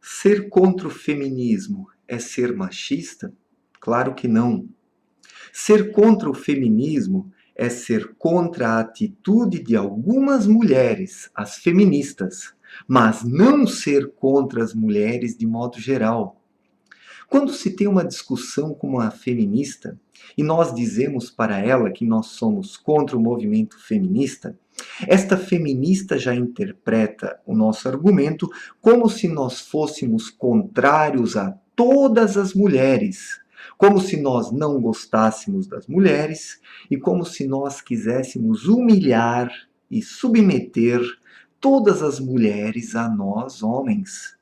Ser contra o feminismo é ser machista? Claro que não. Ser contra o feminismo é ser contra a atitude de algumas mulheres, as feministas, mas não ser contra as mulheres de modo geral. Quando se tem uma discussão com uma feminista e nós dizemos para ela que nós somos contra o movimento feminista, esta feminista já interpreta o nosso argumento como se nós fôssemos contrários a todas as mulheres, como se nós não gostássemos das mulheres e como se nós quiséssemos humilhar e submeter todas as mulheres a nós, homens.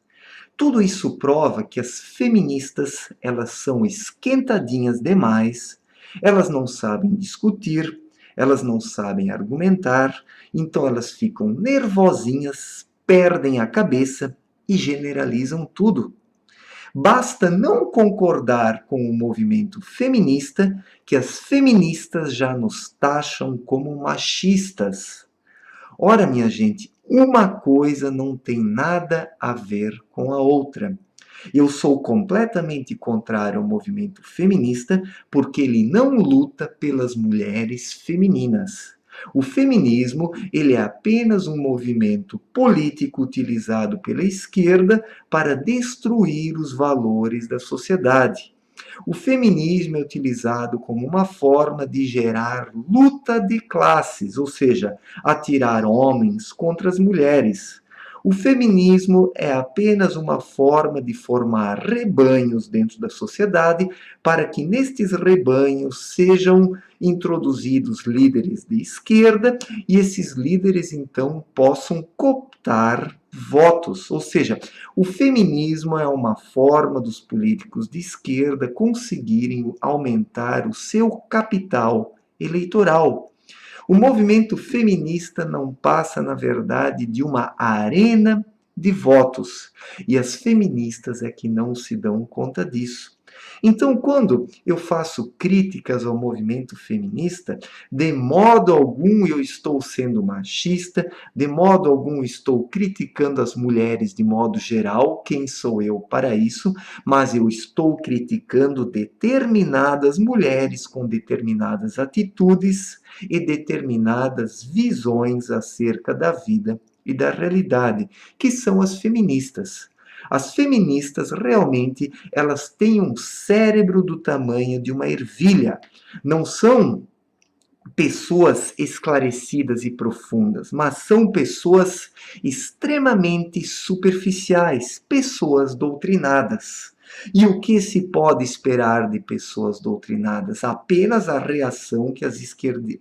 Tudo isso prova que as feministas, elas são esquentadinhas demais, elas não sabem discutir, elas não sabem argumentar, então elas ficam nervosinhas, perdem a cabeça e generalizam tudo. Basta não concordar com o movimento feminista que as feministas já nos taxam como machistas. Ora, minha gente, uma coisa não tem nada a ver com a outra. Eu sou completamente contrário ao movimento feminista porque ele não luta pelas mulheres femininas. O feminismo, ele é apenas um movimento político utilizado pela esquerda para destruir os valores da sociedade. O feminismo é utilizado como uma forma de gerar luta de classes, ou seja, atirar homens contra as mulheres. O feminismo é apenas uma forma de formar rebanhos dentro da sociedade para que nestes rebanhos sejam introduzidos líderes de esquerda e esses líderes então possam cooptar votos, ou seja, o feminismo é uma forma dos políticos de esquerda conseguirem aumentar o seu capital eleitoral. O movimento feminista não passa, na verdade, de uma arena de votos, e as feministas é que não se dão conta disso. Então, quando eu faço críticas ao movimento feminista, de modo algum eu estou sendo machista, de modo algum estou criticando as mulheres de modo geral, quem sou eu para isso, mas eu estou criticando determinadas mulheres com determinadas atitudes e determinadas visões acerca da vida e da realidade, que são as feministas. As feministas realmente elas têm um cérebro do tamanho de uma ervilha. Não são pessoas esclarecidas e profundas, mas são pessoas extremamente superficiais, pessoas doutrinadas. E o que se pode esperar de pessoas doutrinadas? Apenas a reação que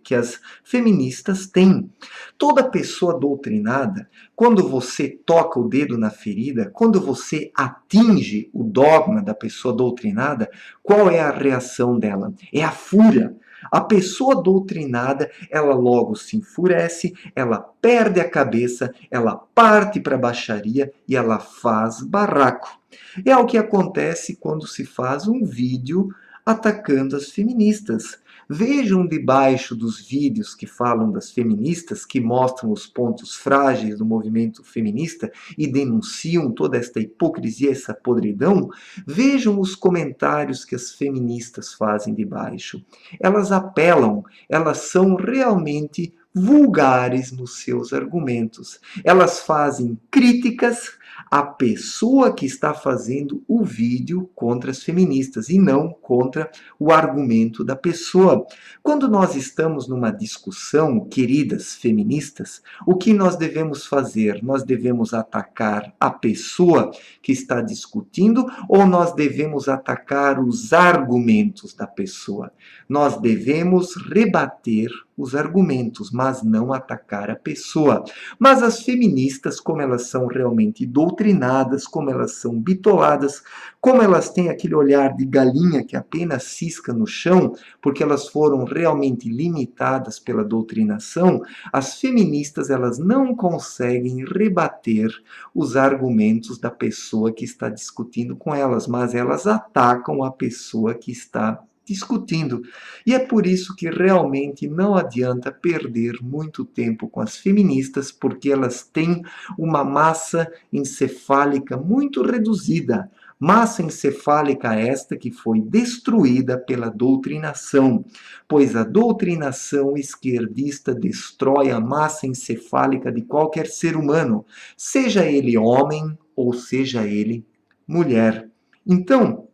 que as feministas têm. Toda pessoa doutrinada, quando você toca o dedo na ferida, quando você atinge o dogma da pessoa doutrinada, qual é a reação dela? É a fúria. A pessoa doutrinada, ela logo se enfurece, ela perde a cabeça, ela parte para a baixaria e ela faz barraco. É o que acontece quando se faz um vídeo atacando as feministas. Vejam debaixo dos vídeos que falam das feministas, que mostram os pontos frágeis do movimento feminista e denunciam toda esta hipocrisia, essa podridão. Vejam os comentários que as feministas fazem debaixo. Elas apelam, elas são realmente vulgares nos seus argumentos. Elas fazem críticas à pessoa que está fazendo o vídeo contra as feministas e não contra o argumento da pessoa. Quando nós estamos numa discussão, queridas feministas, o que nós devemos fazer? Nós devemos atacar a pessoa que está discutindo ou nós devemos atacar os argumentos da pessoa? Nós devemos rebater os argumentos, mas não atacar a pessoa. Mas as feministas, como elas são realmente doutrinadas, como elas são bitoladas, como elas têm aquele olhar de galinha que apenas cisca no chão, porque elas foram realmente limitadas pela doutrinação, as feministas elas não conseguem rebater os argumentos da pessoa que está discutindo com elas, mas elas atacam a pessoa que está discutindo. E é por isso que realmente não adianta perder muito tempo com as feministas, porque elas têm uma massa encefálica muito reduzida. Massa encefálica esta que foi destruída pela doutrinação, pois a doutrinação esquerdista destrói a massa encefálica de qualquer ser humano, seja ele homem ou seja ele mulher. Então,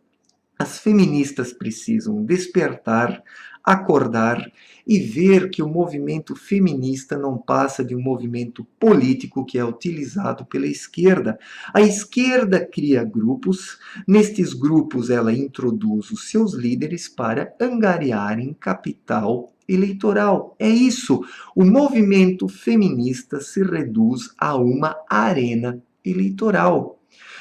as feministas precisam despertar, acordar e ver que o movimento feminista não passa de um movimento político que é utilizado pela esquerda. A esquerda cria grupos, nestes grupos ela introduz os seus líderes para angariarem capital eleitoral. É isso. O movimento feminista se reduz a uma arena eleitoral.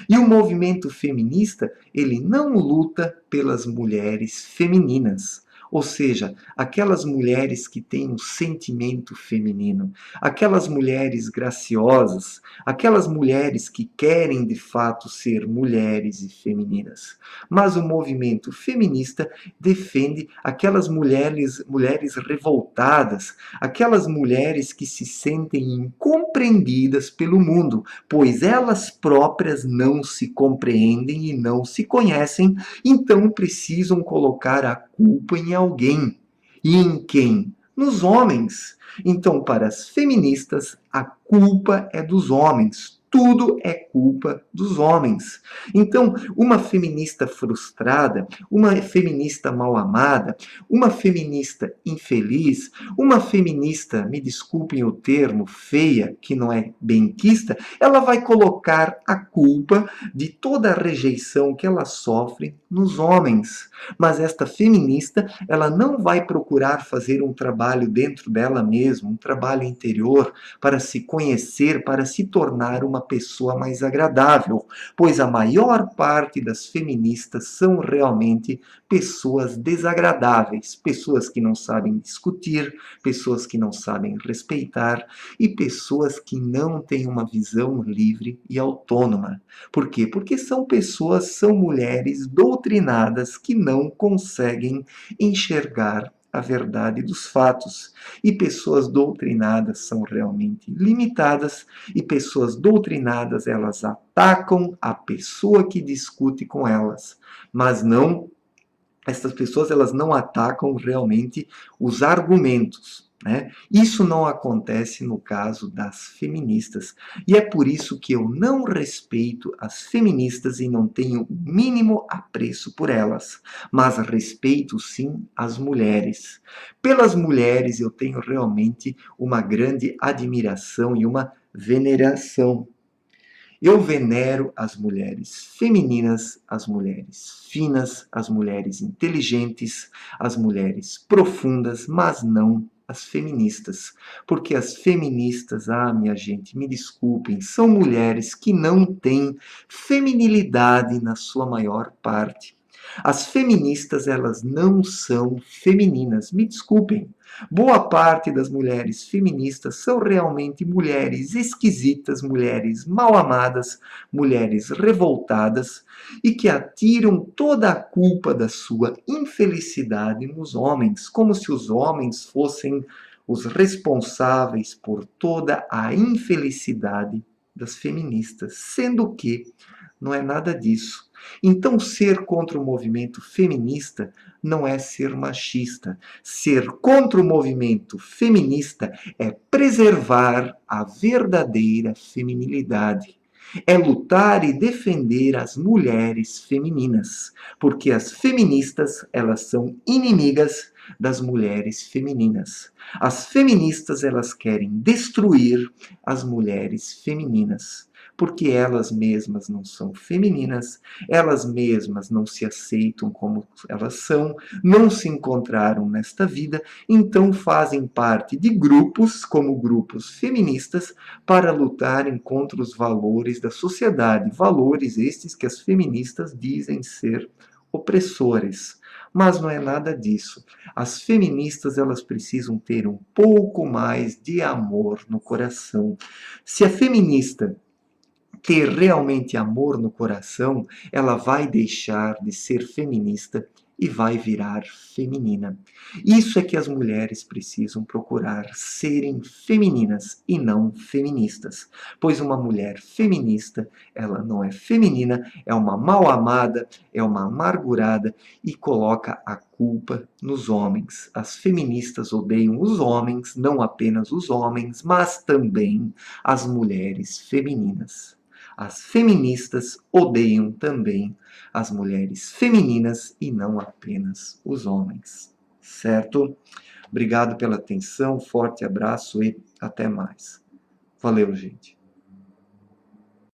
E o movimento feminista, ele não luta pelas mulheres femininas, ou seja, aquelas mulheres que têm um sentimento feminino, aquelas mulheres graciosas, aquelas mulheres que querem de fato ser mulheres e femininas. Mas o movimento feminista defende aquelas mulheres revoltadas, aquelas mulheres que se sentem incompreendidas pelo mundo, pois elas próprias não se compreendem e não se conhecem, então precisam colocar a culpa em alguém. E em quem? Nos homens. Então, para as feministas, a culpa é dos homens. Tudo é culpa dos homens. Então, uma feminista frustrada, uma feminista mal amada, uma feminista infeliz, uma feminista, me desculpem o termo, feia, que não é benquista, ela vai colocar a culpa de toda a rejeição que ela sofre nos homens. Mas esta feminista, ela não vai procurar fazer um trabalho dentro dela mesma, um trabalho interior, para se conhecer, para se tornar uma pessoa mais agradável, pois a maior parte das feministas são realmente pessoas desagradáveis, pessoas que não sabem discutir, pessoas que não sabem respeitar e pessoas que não têm uma visão livre e autônoma. Por quê? Porque são mulheres doutrinadas que não conseguem enxergar a verdade dos fatos. E pessoas doutrinadas são realmente limitadas, e pessoas doutrinadas, elas atacam a pessoa que discute com elas, mas não, essas pessoas elas não atacam realmente os argumentos. Né? Isso não acontece no caso das feministas. E é por isso que eu não respeito as feministas e não tenho o mínimo apreço por elas. Mas respeito sim as mulheres. Pelas mulheres eu tenho realmente uma grande admiração e uma veneração. Eu venero as mulheres femininas, as mulheres finas, as mulheres inteligentes, as mulheres profundas, mas não as feministas. Porque as feministas, minha gente, me desculpem, são mulheres que não têm feminilidade na sua maior parte. As feministas, elas não são femininas, me desculpem. Boa parte das mulheres feministas são realmente mulheres esquisitas, mulheres mal amadas, mulheres revoltadas e que atiram toda a culpa da sua infelicidade nos homens, como se os homens fossem os responsáveis por toda a infelicidade das feministas, sendo que não é nada disso. Então, ser contra o movimento feminista não é ser machista. Ser contra o movimento feminista é preservar a verdadeira feminilidade. É lutar e defender as mulheres femininas, porque as feministas, elas são inimigas das mulheres femininas. As feministas, elas querem destruir as mulheres femininas, porque elas mesmas não são femininas, elas mesmas não se aceitam como elas são, não se encontraram nesta vida, então fazem parte de grupos, como grupos feministas, para lutarem contra os valores da sociedade, valores estes que as feministas dizem ser opressores. Mas não é nada disso. As feministas, elas precisam ter um pouco mais de amor no coração. Se a feminista ter realmente amor no coração, ela vai deixar de ser feminista e vai virar feminina. Isso é que as mulheres precisam procurar, serem femininas e não feministas. Pois uma mulher feminista, ela não é feminina, é uma mal-amada, é uma amargurada e coloca a culpa nos homens. As feministas odeiam os homens, não apenas os homens, mas também as mulheres femininas. As feministas odeiam também as mulheres femininas e não apenas os homens. Certo? Obrigado pela atenção, forte abraço e até mais. Valeu, gente.